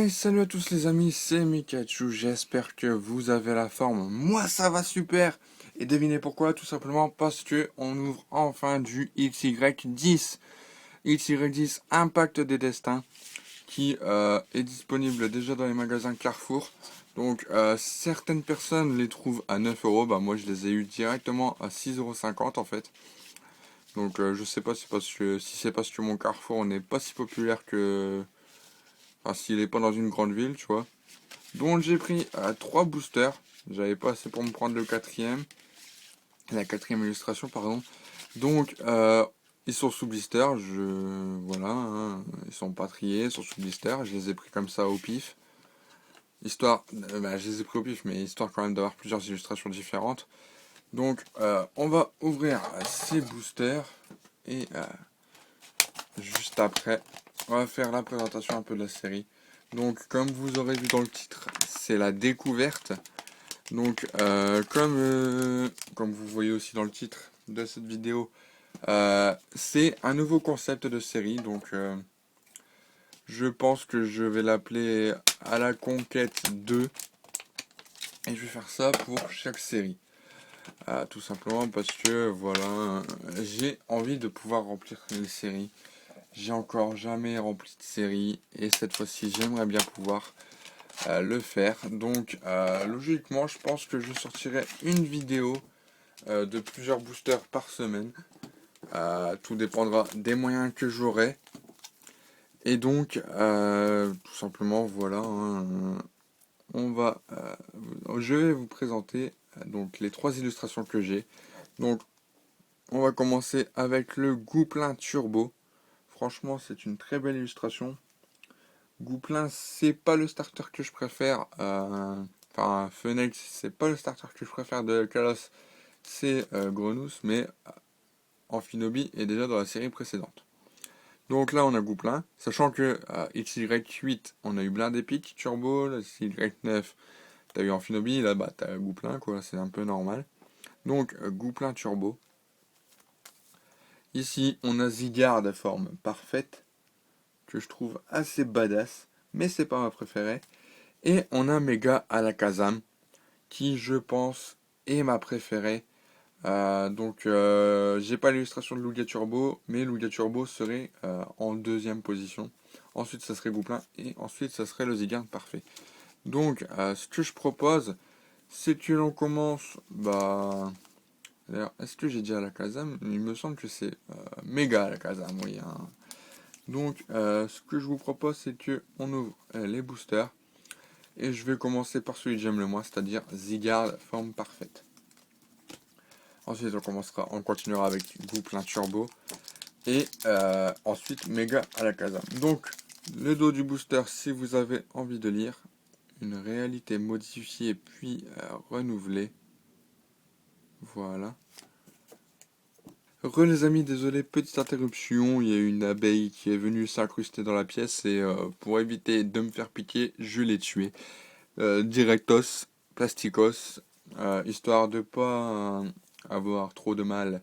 Hey, salut à tous les amis, c'est Mikachu, j'espère que vous avez la forme. Moi ça va super. Et devinez pourquoi? Tout simplement parce que on ouvre enfin du XY10. XY10 Impact des Destins qui est disponible déjà dans les magasins Carrefour. Donc certaines personnes les trouvent à 9€, bah moi je les ai eu directement à 6,50€ en fait. Donc je sais pas si c'est parce que mon Carrefour n'est pas si populaire que... Enfin s'il est pas dans une grande ville, tu vois. Donc j'ai pris 3 boosters. J'avais pas assez pour me prendre le quatrième. La quatrième illustration, pardon. Donc ils sont sous blister. Voilà, hein, ils sont pas triés, ils sont sous blister. Je les ai pris comme ça au pif. Histoire, je les ai pris au pif, mais histoire quand même d'avoir plusieurs illustrations différentes. Donc on va ouvrir ces boosters. Et juste après, on va faire la présentation un peu de la série. Donc comme vous aurez vu dans le titre, c'est la découverte. Donc comme vous voyez aussi dans le titre de cette vidéo, c'est un nouveau concept de série. Donc je pense que je vais l'appeler à la conquête 2. Et je vais faire ça pour chaque série. Tout simplement parce que voilà, j'ai envie de pouvoir remplir les séries. J'ai encore jamais rempli de série et cette fois-ci j'aimerais bien pouvoir le faire. Donc logiquement je pense que je sortirai une vidéo de plusieurs boosters par semaine. Tout dépendra des moyens que j'aurai. Et donc tout simplement voilà, hein, je vais vous présenter donc les 3 illustrations que j'ai. Donc on va commencer avec le Gouplin Turbo. Franchement c'est une très belle illustration. Gouplin, c'est pas le starter que je préfère. Enfin, Phoenix, c'est pas le starter que je préfère de Kalos. C'est Grenousse, mais Amphinobi est déjà dans la série précédente. Donc là, on a Gouplin. Sachant que XY8, on a eu Blindé Pic, Turbo. Là, XY9, t'as eu Amphinobi. Là, bah, t'as Gouplin, quoi. C'est un peu normal. Donc, Gouplin Turbo. Ici, on a Zygarde de forme parfaite, que je trouve assez badass, mais c'est pas ma préférée. Et on a Mega Alakazam, qui je pense est ma préférée. Donc j'ai pas l'illustration de Lugia Turbo, mais Lugia Turbo serait en deuxième position. Ensuite ça serait Gouplin et ensuite ça serait le Zygarde parfait. Donc ce que je propose, c'est que l'on commence. Bah, d'ailleurs, est-ce que j'ai dit Alakazam? Il me semble que c'est Mega Alakazam, oui, hein. Donc ce que je vous propose, c'est que on ouvre les boosters. Et je vais commencer par celui que j'aime le moins, c'est-à-dire Zygarde forme parfaite. Ensuite on continuera avec Gouplin Turbo. Et ensuite Mega Alakazam. Donc le dos du booster, si vous avez envie de lire, une réalité modifiée puis renouvelée. Voilà. Les amis, désolé, petite interruption, il y a une abeille qui est venue s'incruster dans la pièce et pour éviter de me faire piquer, je l'ai tué. Directos, plasticos, histoire de pas avoir trop de mal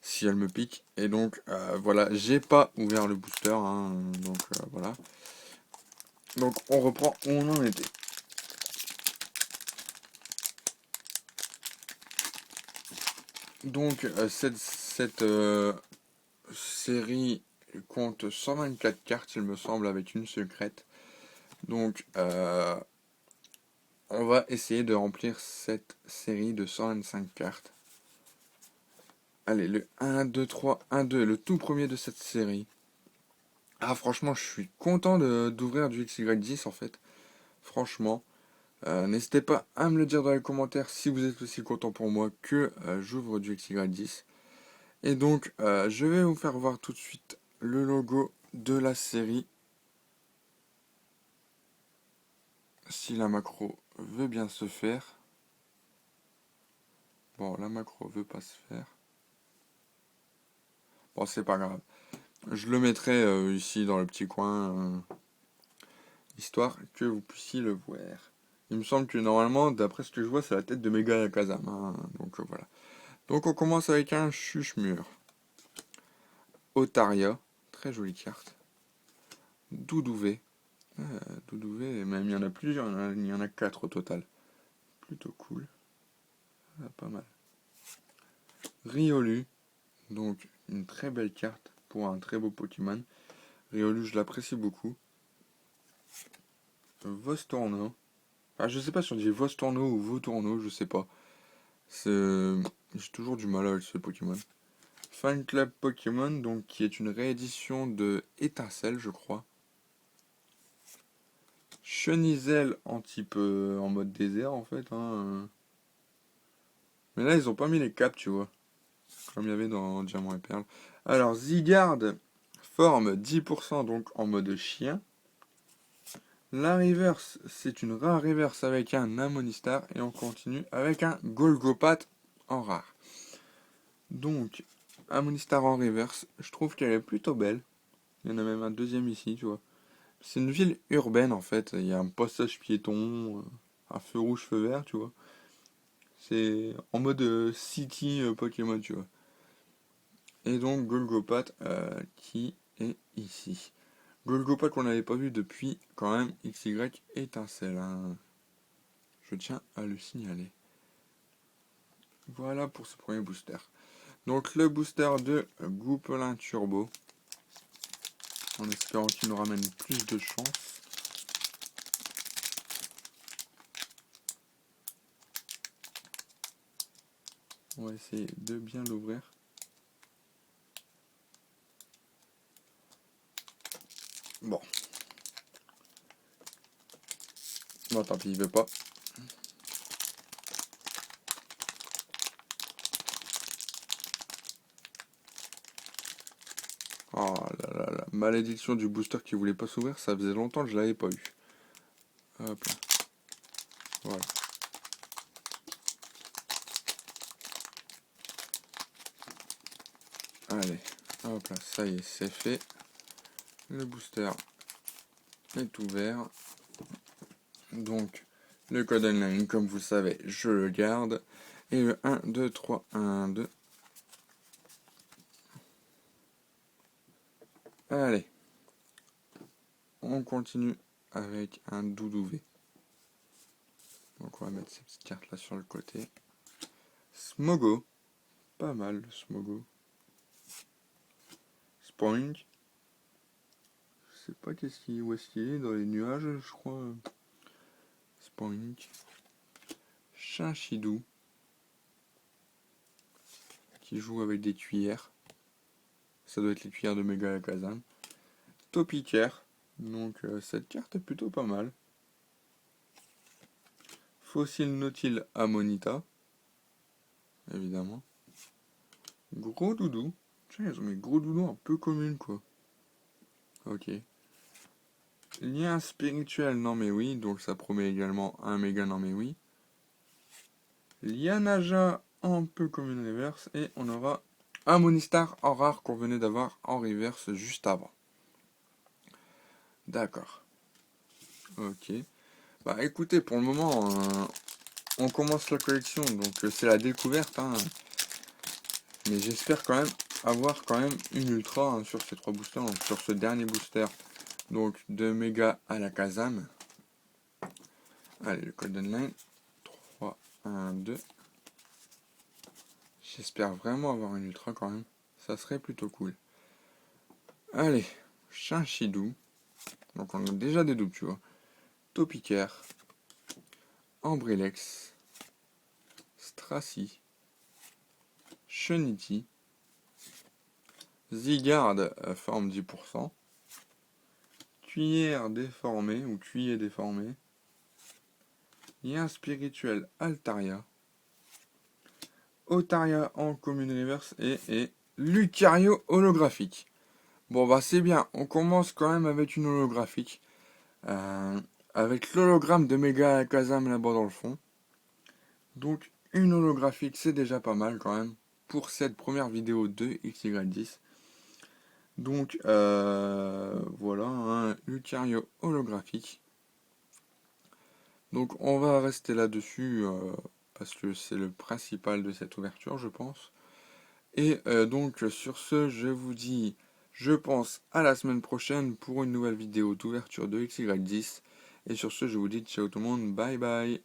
si elle me pique. Et donc voilà, j'ai pas ouvert le booster, hein, donc voilà. Donc on reprend où on en était. Donc cette série compte 124 cartes, il me semble, avec une secrète. Donc on va essayer de remplir cette série de 125 cartes. Allez, le 1, 2, 3, 1, 2, le tout premier de cette série. Ah, franchement, je suis content d'ouvrir du XY10 en fait. Franchement, n'hésitez pas à me le dire dans les commentaires si vous êtes aussi content pour moi que j'ouvre du XY10. Et donc, je vais vous faire voir tout de suite le logo de la série. Si la macro veut bien se faire. Bon, la macro veut pas se faire. Bon, c'est pas grave. Je le mettrai ici dans le petit coin, histoire que vous puissiez le voir. Il me semble que normalement, d'après ce que je vois, c'est la tête de Mega Alakazam, hein. Donc voilà. Donc on commence avec un Chuchemur. Otaria, très jolie carte. Doudouvé. Doudouvé, même il y en a plusieurs, il y en a 4 au total. Plutôt cool. Ah, pas mal. Riolu, donc une très belle carte pour un très beau Pokémon. Riolu, je l'apprécie beaucoup. Vostorno. Ah, je sais pas si on dit Vostorno ou Votourno, je sais pas. J'ai toujours du mal avec ce Pokémon. Fan Club Pokémon, donc qui est une réédition de Étincelle, je crois. Chenizel en type en mode désert en fait, hein. Mais là ils ont pas mis les caps, tu vois, comme il y avait dans Diamant et Perle. Alors Zygarde forme 10% donc en mode chien. La reverse, c'est une rare reverse avec un Amonistar et on continue avec un Golgopat en rare. Donc Amonistar en reverse, je trouve qu'elle est plutôt belle. Il y en a même un deuxième ici, tu vois. C'est une ville urbaine en fait, il y a un passage piéton, un feu rouge, feu vert, tu vois. C'est en mode city Pokémon, tu vois. Et donc Golgopat qui est ici. Golgopat qu'on n'avait pas vu depuis quand même XY étincelle, hein. Je tiens à le signaler. Voilà pour ce premier booster. Donc le booster de Goupelin Turbo. En espérant qu'il nous ramène plus de chance. On va essayer de bien l'ouvrir. Bon. Bon, tant pis, il veut pas. Oh là là là. Malédiction du booster qui voulait pas s'ouvrir, ça faisait longtemps que je l'avais pas eu. Hop là. Voilà. Allez. Hop là, ça y est, c'est fait. Le booster est ouvert. Donc, le code online, comme vous le savez, je le garde. Et le 1, 2, 3, 1, 2. Allez. On continue avec un Doudouvé. Donc on va mettre ces petites cartes là sur le côté. Smogo. Pas mal le Smogo. Spoink. Je sais pas où est-ce qu'il est, dans les nuages, je crois. Spoink. Chinchidou. Qui joue avec des cuillères. Ça doit être les cuillères de Mega Kazan. Topicaire. Donc cette carte est plutôt pas mal. Fossile Nautile Amonita. Évidemment. Gros doudou. Tiens, ils ont mis gros doudou un peu commune quoi. Ok. Lien spirituel, non mais oui, donc ça promet également un méga, non mais oui. Lianaja un peu comme une reverse, et on aura un Monistar en rare qu'on venait d'avoir en reverse juste avant. D'accord. Ok. Bah écoutez, pour le moment, on commence la collection, donc c'est la découverte, hein. Mais j'espère quand même avoir quand même une ultra hein, sur ces 3 boosters, donc sur ce dernier booster. Donc de méga à la Kazam. Allez, le code online. 3, 1, 2. J'espère vraiment avoir une ultra quand même. Ça serait plutôt cool. Allez, Chinchidou. Donc on a déjà des doubles, tu vois. Topicaire. Ambrilex. Stracy. Chenity. Zygarde, forme 10%. Cuillère déformée ou cuiller déformé. Lien spirituel Altaria. Otaria en commune reverse et Lucario holographique. Bon bah c'est bien, on commence quand même avec une holographique. Avec l'hologramme de Mega Kazam là-bas dans le fond. Donc une holographique c'est déjà pas mal quand même pour cette première vidéo de XY10. Donc voilà, un Lucario holographique. Donc on va rester là-dessus parce que c'est le principal de cette ouverture je pense. Et donc sur ce je vous dis Je pense à la semaine prochaine pour une nouvelle vidéo d'ouverture de XY10. Et sur ce, je vous dis ciao tout le monde, bye bye.